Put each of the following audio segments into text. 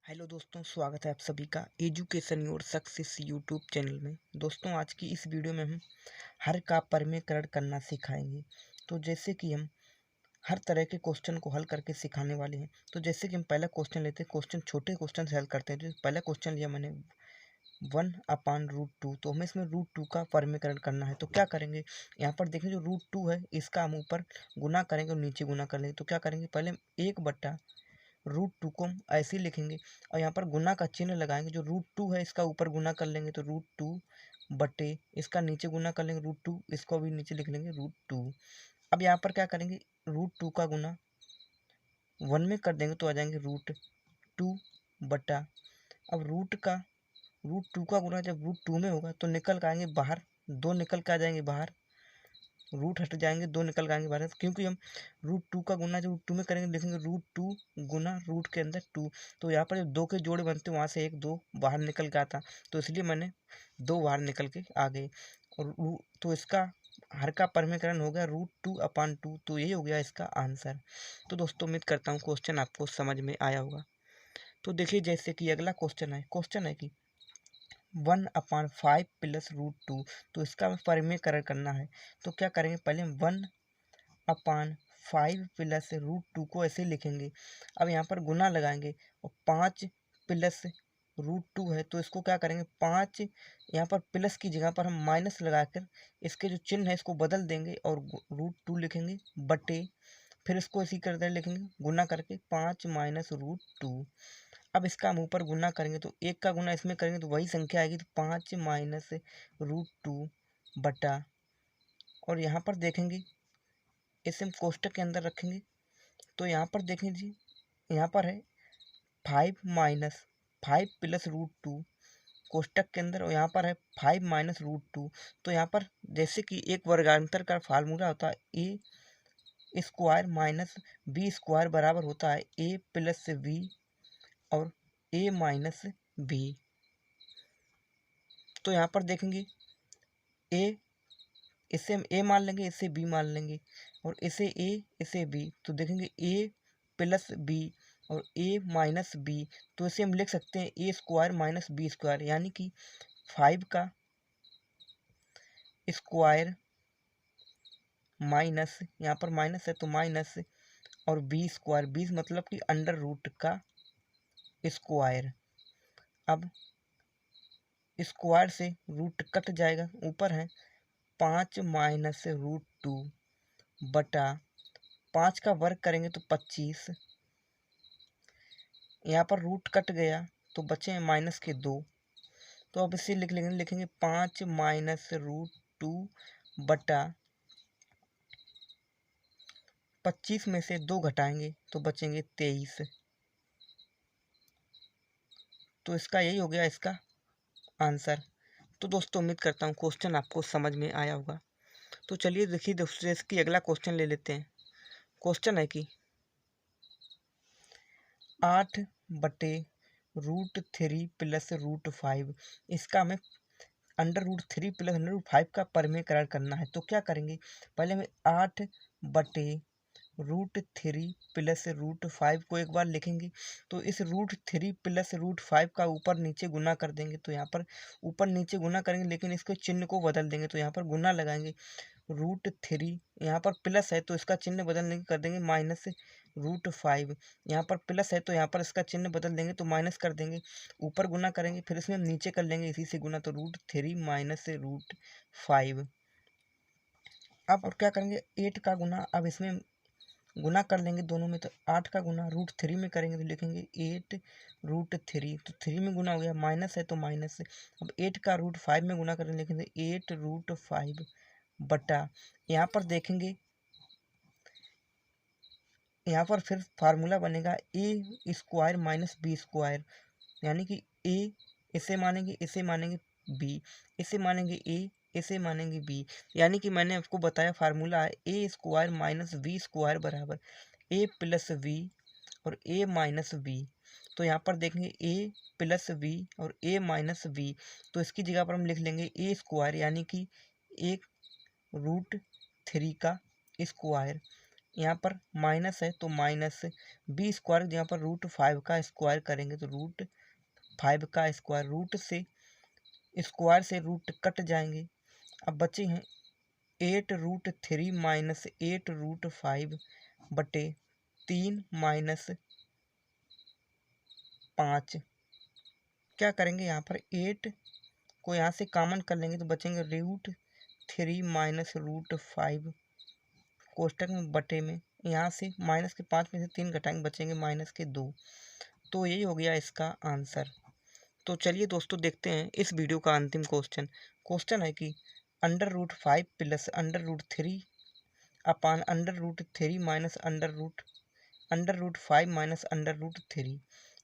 Hello दोस्तों, स्वागत है आप सभी का education your success YouTube channel में। दोस्तों, आज की इस वीडियो में हम हर का परिमेयकरण करना सिखाएंगे। तो जैसे कि हम हर तरह के क्वेश्चन को हल करके सिखाने वाले हैं। तो जैसे कि हम पहला क्वेश्चन लेते हैं, क्वेश्चन छोटे क्वेश्चन से हल करते हैं। जो पहला क्वेश्चन लिया मैंने 1/√2, तो हमें इसमें √2 का परिमेयकरण करना है। तो क्या करेंगे, यहाँ पर देखिए जो √2 है इसका हम ऊपर गुना करेंगे और नीचे गुना कर लेंगे। तो क्या करेंगे, पहले हम 1/√2 को हम ऐसे ही लिखेंगे और यहाँ पर गुना का चिन्ह लगाएंगे। जो √2 है इसका ऊपर गुना कर लेंगे तो √2 बटे इसका नीचे गुना कर लेंगे √2, इसको भी नीचे लिख लेंगे √2। अब यहाँ पर क्या करेंगे, √2 का गुना 1 में कर देंगे तो आ जाएंगे √2 बटा। अब √2 का गुना जब √2 में होगा तो निकल के आएंगे बाहर, 2 निकल के आ जाएंगे बाहर, रूट हट जाएंगे, 2 निकल के आएंगे बाहर। क्योंकि हम √2 का गुना जब √2 में करेंगे लिखेंगे √2 गुना रूट के अंदर 2। तो यहाँ पर जब 2 के जोड़े बनते हैं वहाँ से 1 2 बाहर निकल के आता, तो इसलिए मैंने 2 बाहर निकल के आ गए। और तो इसका हर का परिमेयकरण हो गया √2/2। तो यही हो गया इसका आंसर। तो दोस्तों, उम्मीद करता हूँ क्वेश्चन आपको समझ में आया होगा। तो देखिए, जैसे कि अगला क्वेश्चन है कि 1/5 प्लस √2, तो इसका हमें परिमेयकरण करना है। तो क्या करेंगे, पहले हम 1/5 प्लस √2 को ऐसे लिखेंगे। अब यहाँ पर गुना लगाएंगे और 5 प्लस √2 है तो इसको क्या करेंगे, 5 यहाँ पर प्लस की जगह पर हम माइनस लगाकर इसके जो चिन्ह है इसको बदल देंगे और √2 लिखेंगे बटे, फिर इसको इसी तरह लिखेंगे गुना करके 5 माइनस √2। अब इसका हम ऊपर गुना करेंगे तो 1 का गुना इसमें करेंगे तो वही संख्या आएगी, तो 5 माइनस √2 बटा। और यहाँ पर देखेंगे, इसे हम कोष्टक के अंदर रखेंगे तो यहाँ पर देखें जी, यहाँ पर है 5 प्लस √2 कोष्टक के अंदर, और यहाँ पर है 5 माइनस √2। तो यहाँ पर जैसे कि एक वर्गांतर का फार्मूला होता है a² माइनस b² बराबर होता है a प्लस b और a माइनस b। तो यहाँ पर देखेंगे a, इसे हम a मान लेंगे, इसे b मान लेंगे, और इसे a इसे b, तो देखेंगे a प्लस b और a माइनस b। तो इसे हम लिख सकते हैं a² माइनस b², यानी कि 5 का स्क्वायर माइनस, यहाँ पर माइनस है तो माइनस, और b² 20 मतलब कि अंडर रूट का स्क्वायर। अब स्क्वायर से रूट कट जाएगा, ऊपर है 5 माइनस √2 बटा 5 का वर्ग करेंगे तो 25, यहाँ पर रूट कट गया तो बचे माइनस के 2। तो अब इसे लिखेंगे 5 माइनस √2 बटा 25 में से 2 घटाएंगे तो बचेंगे 23। तो इसका यही हो गया इसका आंसर। तो दोस्तों, उम्मीद करता हूँ क्वेश्चन आपको समझ में आया होगा। तो चलिए देखिए दोस्तों, इसकी अगला क्वेश्चन ले लेते हैं। क्वेश्चन है कि 8/√3 प्लस √5, इसका हमें √3 प्लस √5 का परिमेयकरण करना है। तो क्या करेंगे, पहले हमें 8/√3 प्लस √5 को एक बार लिखेंगे। तो इस √3 प्लस √5 का ऊपर नीचे गुना कर देंगे। तो यहाँ पर ऊपर नीचे गुना करेंगे लेकिन इसके चिन्ह को बदल देंगे। तो यहाँ पर गुना लगाएंगे √3, यहाँ पर प्लस है तो इसका चिन्ह बदलने कर देंगे माइनस √5, यहाँ पर प्लस है तो यहाँ पर इसका चिन्ह बदल देंगे तो माइनस कर देंगे। ऊपर गुना करेंगे फिर इसमें हम नीचे कर लेंगे इसी से गुना, तो √3 माइनस √5। अब और क्या करेंगे, 8 का गुना अब इसमें गुना कर लेंगे दोनों में, तो 8 का गुना √3 में करेंगे तो लिखेंगे 8√3, तो 3 में गुना हो गया, माइनस है तो माइनस। अब 8 का √5 में गुना करेंगे लिखेंगे 8√5 बटा, यहाँ पर देखेंगे यहाँ पर फिर फार्मूला बनेगा a² माइनस b², यानी कि a इसे मानेंगे, इसे मानेंगे b, इसे मानेंगे a, इसे मानेंगे b, यानी कि मैंने आपको बताया फार्मूला है a² माइनस b² बराबर a प्लस b और a माइनस b। तो यहाँ पर देखेंगे a प्लस b और a माइनस b, तो इसकी जगह पर हम लिख लेंगे a², यानी कि 1√3 का स्क्वायर, यहाँ पर माइनस है तो माइनस बी स्क्वायर यहाँ पर √5 का स्क्वायर करेंगे तो √5 का स्क्वायर, रूट से स्क्वायर से रूट कट जाएंगे। अब बचे हैं 8√3 माइनस 8√5 बटे 3 माइनस 5। क्या करेंगे यहाँ पर 8 को यहाँ से कॉमन कर लेंगे तो बचेंगे √3 माइनस √5 कोष्टक में बटे में, यहाँ से माइनस के 5 में से 3 घटाएंगे बचेंगे माइनस के 2। तो यही हो गया इसका आंसर। तो चलिए दोस्तों देखते हैं इस वीडियो का अंतिम क्वेश्चन। क्वेश्चन है कि √5 प्लस √3 अपान √3 माइनस √5 माइनस √3।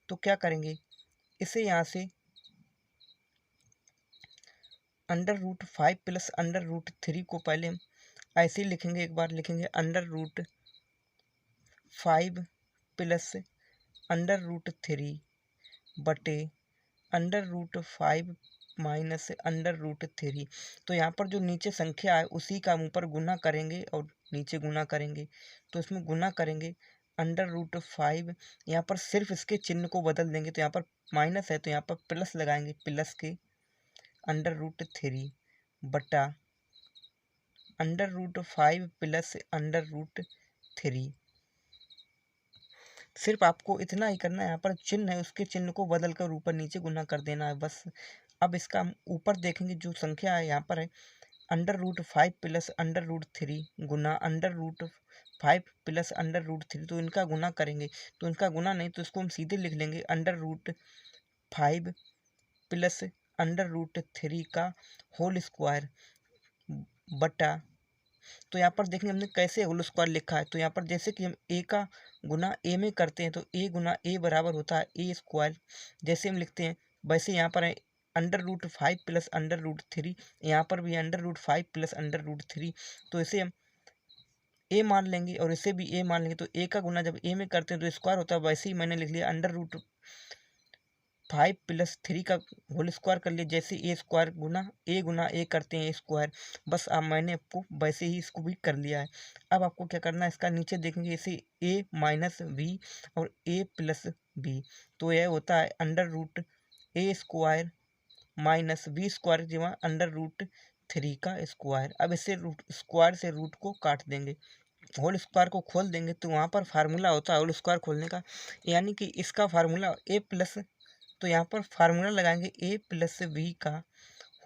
तो क्या करेंगे, इसे यहाँ से √5 प्लस √3 को पहले हम ऐसे ही लिखेंगे। एक बार लिखेंगे √5 प्लस √3 बटे √5 माइनस √3। तो यहाँ पर जो नीचे संख्या है उसी का हम ऊपर गुना करेंगे और नीचे गुना करेंगे। तो इसमें गुना करेंगे √5, यहाँ पर सिर्फ इसके चिन्ह को बदल देंगे। तो यहाँ पर माइनस है तो यहाँ पर प्लस लगाएंगे, प्लस के √3 बटा √5 प्लस √3। सिर्फ आपको इतना ही करना है, यहाँ पर चिन्ह है उसके चिन्ह को बदल कर ऊपर नीचे गुना कर देना है बस। अब इसका हम ऊपर देखेंगे जो संख्या है यहाँ पर है √5 प्लस √3 गुना √5 प्लस √3। तो इनका गुना करेंगे, तो इनका गुना नहीं तो इसको हम सीधे लिख लेंगे √5 प्लस √3 का होल स्क्वायर बटा। तो यहाँ पर देखेंगे हमने कैसे होल स्क्वायर लिखा है। तो यहाँ पर जैसे कि हम ए का गुना ए में करते हैं तो ए गुना ए बराबर होता है ए स्क्वायर, जैसे हम लिखते हैं वैसे यहाँ पर है √5 प्लस √3, यहाँ पर भी √5 प्लस √3। तो इसे हम ए मान लेंगे और इसे भी ए मान लेंगे। तो ए का गुना जब ए में करते हैं तो स्क्वायर होता है, वैसे ही मैंने लिख लिया √5 प्लस 3 का होल स्क्वायर कर लिया। जैसे ए स्क्वायर गुना ए करते हैं स्क्वायर, बस अब मैंने आपको वैसे ही इसको भी कर लिया है। अब आपको क्या करना है, इसका नीचे देखेंगे इसे ए माइनस बी और ए प्लस बी। तो यह होता है √a square minus B square जमा √3 का स्क्वायर। अब इसे स्क्वायर से रूट को काट देंगे, होल स्क्वायर को खोल देंगे तो वहाँ पर फार्मूला होता है होल स्क्वायर खोलने का, यानी कि इसका फार्मूला ए प्लस, तो यहाँ पर फार्मूला लगाएंगे ए प्लस बी का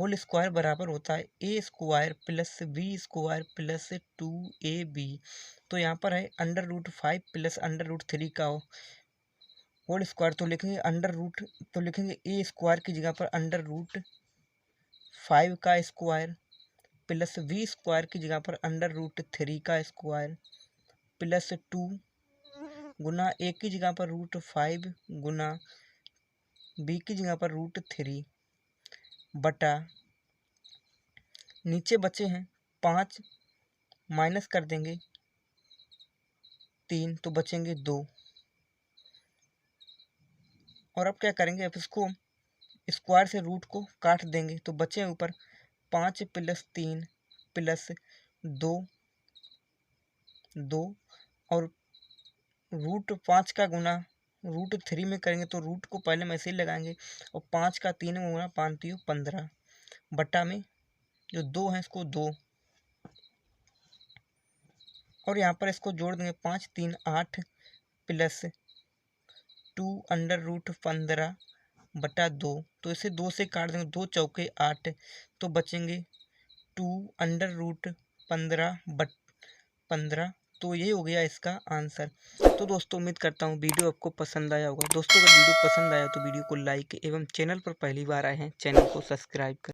होल स्क्वायर बराबर होता है a square plus b square plus 2ab। तो यहाँ पर है √5 प्लस √3 का होल स्क्वायर, तो लिखेंगे ए स्क्वायर की जगह पर √5 का स्क्वायर प्लस बी स्क्वायर की जगह पर √3 का स्क्वायर प्लस 2 गुना ए की जगह पर √5 गुना बी की जगह पर √3 बटा नीचे बचे हैं 5 माइनस कर देंगे 3 तो बचेंगे 2। और अब क्या करेंगे, अब इसको स्क्वायर से रूट को काट देंगे तो बचे ऊपर 5 प्लस 3 प्लस 2 और √5 का गुना √3 में करेंगे तो रूट को पहले में ऐसे ही लगाएंगे और 5 का 3 में गुना 5 3 15 बटा में जो 2 है इसको 2 और यहाँ पर इसको जोड़ देंगे 5 3 8 प्लस 2 √15 बटा 2। तो इसे 2 से काट देंगे, 2 चौके 8 तो बचेंगे 2 √15 तो ये हो गया इसका आंसर। तो दोस्तों उम्मीद करता हूँ वीडियो आपको पसंद आया होगा। दोस्तों अगर वीडियो पसंद आया तो वीडियो को लाइक एवं चैनल पर पहली बार आए हैं चैनल को सब्सक्राइब करें।